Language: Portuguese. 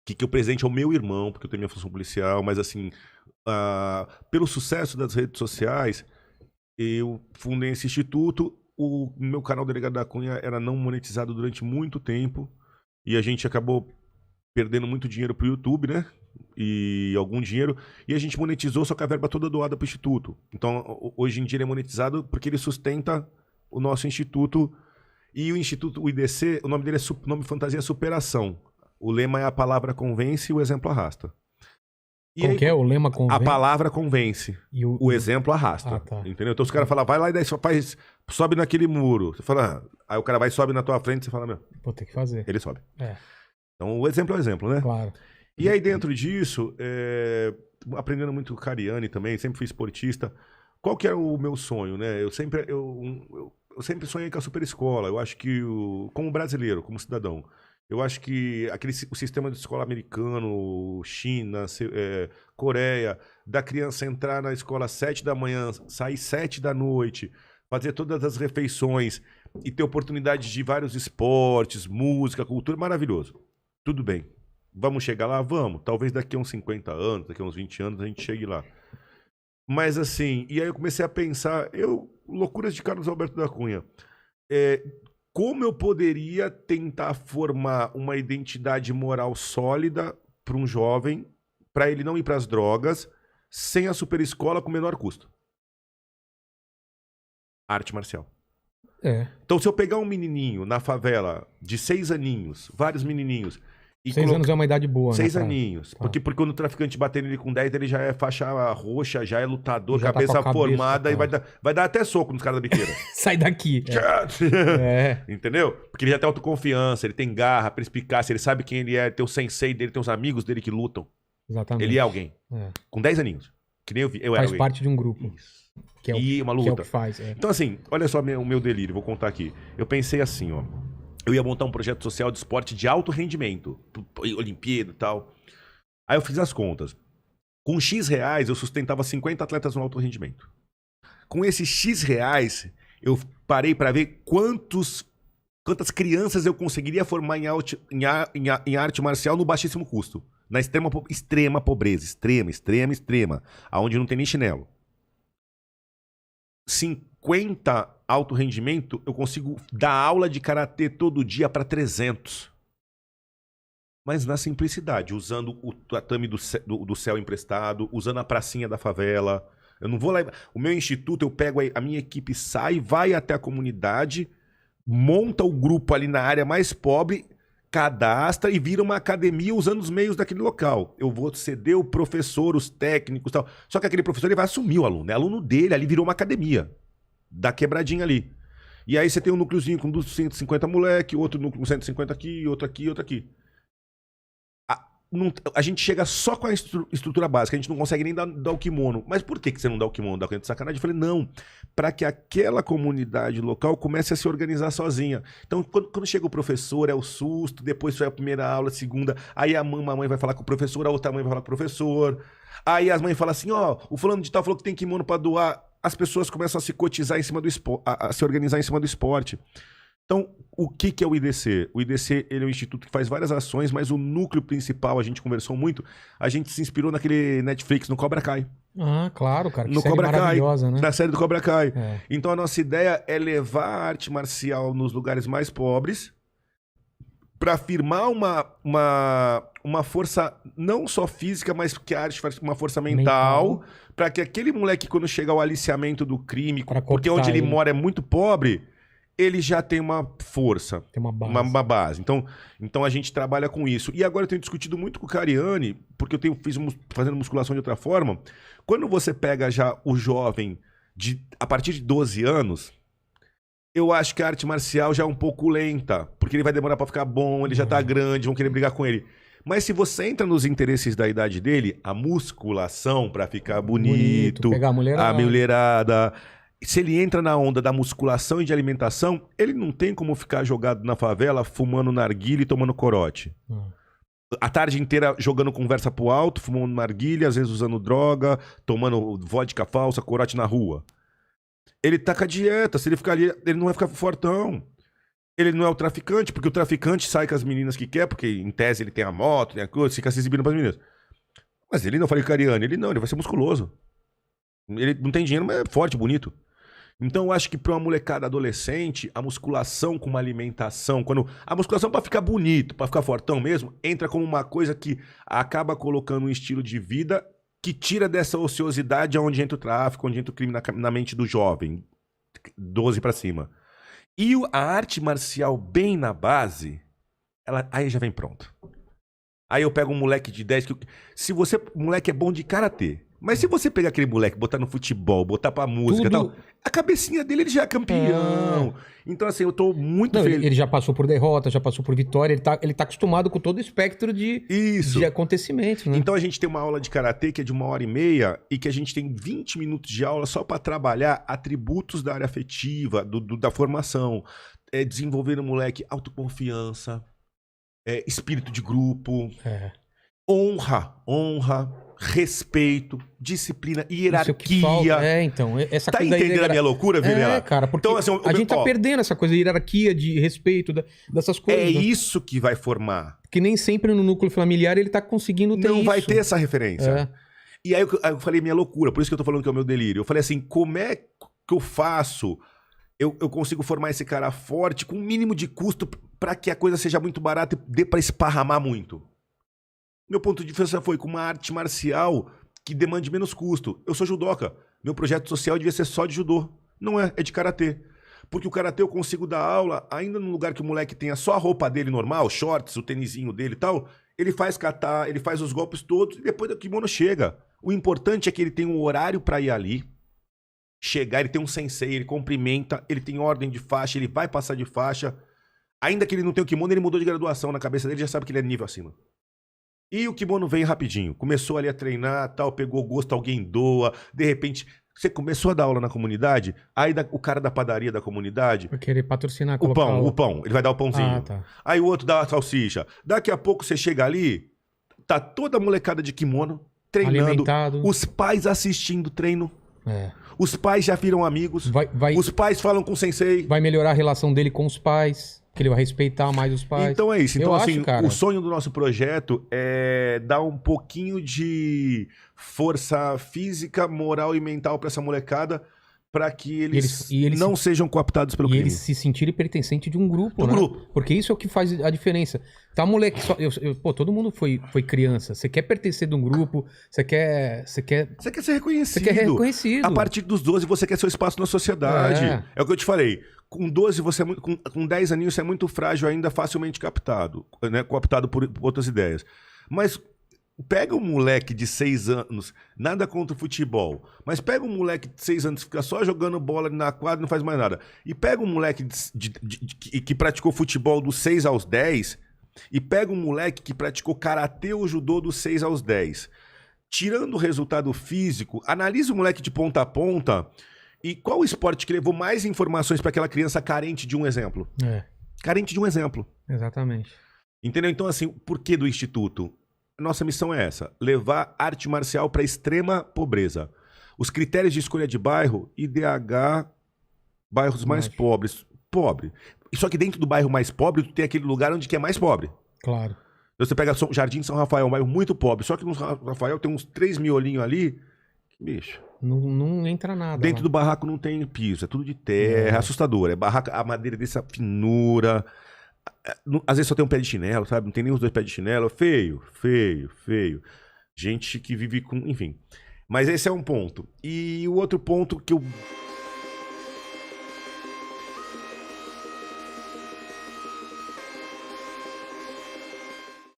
que eu presente ao meu irmão, porque eu tenho minha função policial, mas assim, pelo sucesso das redes sociais, eu fundei esse instituto. O meu canal Delegado da Cunha era não monetizado durante muito tempo e a gente acabou perdendo muito dinheiro pro YouTube, né? E algum dinheiro. E a gente monetizou, só que a verba toda doada pro Instituto. Então, hoje em dia ele é monetizado porque ele sustenta o nosso Instituto. E o Instituto, o IDC, o nome dele é nome fantasia Superação. O lema é a palavra convence e o exemplo arrasta. E Como aí, que é? O lema a convém? palavra convence, E o exemplo arrasta. Ah, tá. Entendeu? Então os caras falam, vai lá e daí só faz, sobe naquele muro. Você fala, aí o cara vai e sobe na tua frente, você fala, meu, Vou ter que fazer. ele sobe. É, Então o exemplo é o exemplo, né? claro. E aí dentro disso, aprendendo muito com o Cariani também, sempre fui esportista. Qual que era o meu sonho, né? Eu sempre sonhei com a super escola. Eu acho que, como brasileiro, como cidadão, eu acho que o sistema de escola americano, China, Coreia, da criança entrar na escola às 7 da manhã, sair 7 da noite, fazer todas as refeições e ter oportunidade de vários esportes, música, cultura, maravilhoso. Tudo bem. Vamos chegar lá? Vamos. Talvez daqui a uns 50 anos, daqui a uns 20 anos a gente chegue lá. Mas assim, e aí eu comecei a pensar, loucuras de Carlos Alberto da Cunha. Como eu poderia tentar formar uma identidade moral sólida para um jovem, para ele não ir para as drogas, sem a super escola com menor custo? Arte marcial. Então, se eu pegar um menininho na favela de 6 aninhos, vários menininhos... 6 anos é uma idade boa, 6 né? aninhos. Tá. Porque quando o traficante bater nele com 10, ele já é faixa roxa, já é lutador, Já tá cabeça com a cabeça, formada, e cara. vai dar até soco nos caras da biqueira. Sai daqui. Entendeu? Porque ele já tem autoconfiança, ele tem garra, perspicácia, ele sabe quem ele é, tem o sensei dele, tem os amigos dele que lutam. Exatamente. Ele é alguém. Com 10 aninhos. Que nem eu era Faz alguém. parte de um grupo. Isso. Que é E uma que é o luta. que faz. Então assim, olha só o meu delírio, vou contar aqui. Eu pensei assim, ó. Eu ia montar um projeto social de esporte de alto rendimento. Olimpíada e tal. Aí eu fiz as contas. Com X reais, eu sustentava 50 atletas no alto rendimento. Com esses X reais, eu parei para ver quantas crianças eu conseguiria formar em arte marcial no baixíssimo custo. Na extrema pobreza. Extrema. Aonde não tem nem chinelo. 50 alto rendimento, eu consigo dar aula de karatê todo dia para 300. Mas na simplicidade, usando o tatame do céu emprestado, usando a pracinha da favela. Eu não vou lá. O meu instituto, eu pego a minha equipe, sai, vai até a comunidade, monta o grupo ali na área mais pobre, cadastra e vira uma academia usando os meios daquele local. Eu vou ceder o professor, os técnicos e tal. Só que aquele professor ele vai assumir o aluno. É aluno dele, ali virou uma academia. Da quebradinha ali. E aí você tem um núcleozinho com 250 moleque, outro núcleo com 150 aqui, outro aqui, outro aqui. A gente chega só com a estrutura básica, a gente não consegue nem dar o kimono. Mas por que você não dá o kimono? Dá de sacanagem? Eu falei, não, para que aquela comunidade local comece a se organizar sozinha. Então, quando chega o professor, é o susto, depois foi a primeira aula, a segunda, aí uma mãe vai falar com o professor, a outra mãe vai falar com o professor, aí as mães falam assim, ó, o fulano de tal falou que tem kimono para doar, as pessoas começam a se cotizar em cima do esporte, a se organizar em cima do esporte. Então, o que é o IDC? O IDC ele é um instituto que faz várias ações, mas o núcleo principal, a gente conversou muito, a gente se inspirou naquele Netflix, no Cobra Kai. Ah, claro, cara. Que No série Cobra Kai, maravilhosa, né? na série do Cobra Kai. É. Então, a nossa ideia é levar a arte marcial nos lugares mais pobres para firmar uma força não só física, mas que a arte faz uma força mental. Para que aquele moleque, quando chega ao aliciamento do crime, porque onde ele mora é muito pobre, ele já tem uma força, tem uma base. Uma base. Então a gente trabalha com isso. E agora eu tenho discutido muito com o Cariani, porque eu fazendo musculação de outra forma. Quando você pega já o jovem a partir de 12 anos, eu acho que a arte marcial já é um pouco lenta, porque ele vai demorar para ficar bom, ele já tá grande, vão querer brigar com ele. Mas se você entra nos interesses da idade dele, a musculação para ficar bonito, pegar a mulherada. Se ele entra na onda da musculação e de alimentação, ele não tem como ficar jogado na favela, fumando narguilha e tomando corote. A tarde inteira jogando conversa pro alto, fumando narguilha, às vezes usando droga, tomando vodka falsa, corote na rua. Ele tá com a dieta, se ele ficar ali, ele não vai ficar fortão. Ele não é o traficante, porque o traficante sai com as meninas que quer, porque em tese ele tem a moto, tem a coisa, fica se exibindo pras meninas. Mas ele não, eu falei Cariani, ele não, ele vai ser musculoso. Ele não tem dinheiro, mas é forte, bonito. Então eu acho que pra uma molecada adolescente, a musculação com uma alimentação, quando a musculação pra ficar bonito, pra ficar fortão mesmo, entra como uma coisa que acaba colocando um estilo de vida que tira dessa ociosidade onde entra o tráfico, onde entra o crime na mente do jovem, 12 pra cima. E a arte marcial bem na base, aí já vem pronto. Aí eu pego um moleque de 10, se você, o moleque é bom de karatê, mas se você pegar aquele moleque, botar no futebol, botar pra música e tal, a cabecinha dele ele já é campeão. Então assim, eu tô muito feliz. Ele já passou por derrota, já passou por vitória, ele tá acostumado com todo o espectro de acontecimentos, né? Então a gente tem uma aula de karatê que é de 1h30 e que a gente tem 20 minutos de aula só pra trabalhar atributos da área afetiva, da formação, desenvolver no moleque autoconfiança, espírito de grupo, honra, respeito, disciplina, hierarquia. Então, essa tá coisa entendendo a minha loucura, Vilela? Cara, porque então, assim, a gente tá perdendo essa coisa de hierarquia, de respeito, dessas coisas. É isso que vai formar. Que nem sempre no núcleo familiar ele tá conseguindo ter isso. Não vai ter essa referência. E aí eu falei minha loucura, por isso que eu tô falando que é o meu delírio. Eu falei assim, como é que eu faço? Eu consigo formar esse cara forte com o mínimo de custo pra que a coisa seja muito barata e dê pra esparramar muito. Meu ponto de vista foi com uma arte marcial que demande menos custo. Eu sou judoca. Meu projeto social devia ser só de judô. Não é de karatê. Porque o karatê eu consigo dar aula ainda num lugar que o moleque tenha só a roupa dele normal, shorts, o tênisinho dele e tal. Ele faz kata, ele faz os golpes todos e depois o kimono chega. O importante é que ele tem um horário pra ir ali, chegar, ele tem um sensei, ele cumprimenta, ele tem ordem de faixa, ele vai passar de faixa. Ainda que ele não tenha o kimono, ele mudou de graduação na cabeça dele, já sabe que ele é nível acima. E o kimono veio rapidinho. Começou ali a treinar, tal, pegou gosto, alguém doa. De repente, você começou a dar aula na comunidade, aí o cara da padaria da comunidade... Vai querer patrocinar, o pão. Ele vai dar o pãozinho. Tá. Aí o outro dá a salsicha. Daqui a pouco você chega ali, tá toda a molecada de kimono, treinando. Alimentado. Os pais assistindo o treino. Os pais já viram amigos. Os pais falam com o sensei. Vai melhorar a relação dele com os pais. Que ele vai respeitar mais os pais. Então é isso. Então, assim, o sonho do nosso projeto é dar um pouquinho de força física, moral e mental pra essa molecada, pra que eles não sejam cooptados pelo crime. E eles se sentirem pertencentes de um grupo, né? Porque isso é o que faz a diferença. Tá, moleque, todo mundo foi criança. Você quer pertencer de um grupo, você quer ser reconhecido. Você quer reconhecido. A partir dos 12, você quer seu espaço na sociedade. É o que eu te falei. Com 12, você é muito, com 10 aninhos, você é muito frágil ainda, facilmente captado, né? Cooptado por outras ideias. Mas pega um moleque de 6 anos, nada contra o futebol, mas pega um moleque de 6 anos que fica só jogando bola na quadra e não faz mais nada. E pega um moleque que praticou futebol dos 6 aos 10, e pega um moleque que praticou karatê ou judô dos 6 aos 10. Tirando o resultado físico, analisa o moleque de ponta a ponta. E qual o esporte que levou mais informações para aquela criança carente de um exemplo? Carente de um exemplo. Exatamente. Entendeu? Então, assim, por que do Instituto? Nossa missão é essa: levar arte marcial para extrema pobreza. Os critérios de escolha de bairro, IDH, bairros mais pobres. Pobre. Só que dentro do bairro mais pobre, tu tem aquele lugar onde que é mais pobre. Claro. Então, você pega Jardim São Rafael, um bairro muito pobre. Só que no São Rafael tem uns 3 miolinhos ali. Bicho. Não entra nada. Dentro do barraco não tem piso, é tudo de terra, é assustador. É barraco, a madeira dessa finura. Às vezes só tem um pé de chinelo, sabe? Não tem nem os 2 pés de chinelo. Feio. Gente que vive com. Enfim. Mas esse é um ponto. E o outro ponto que eu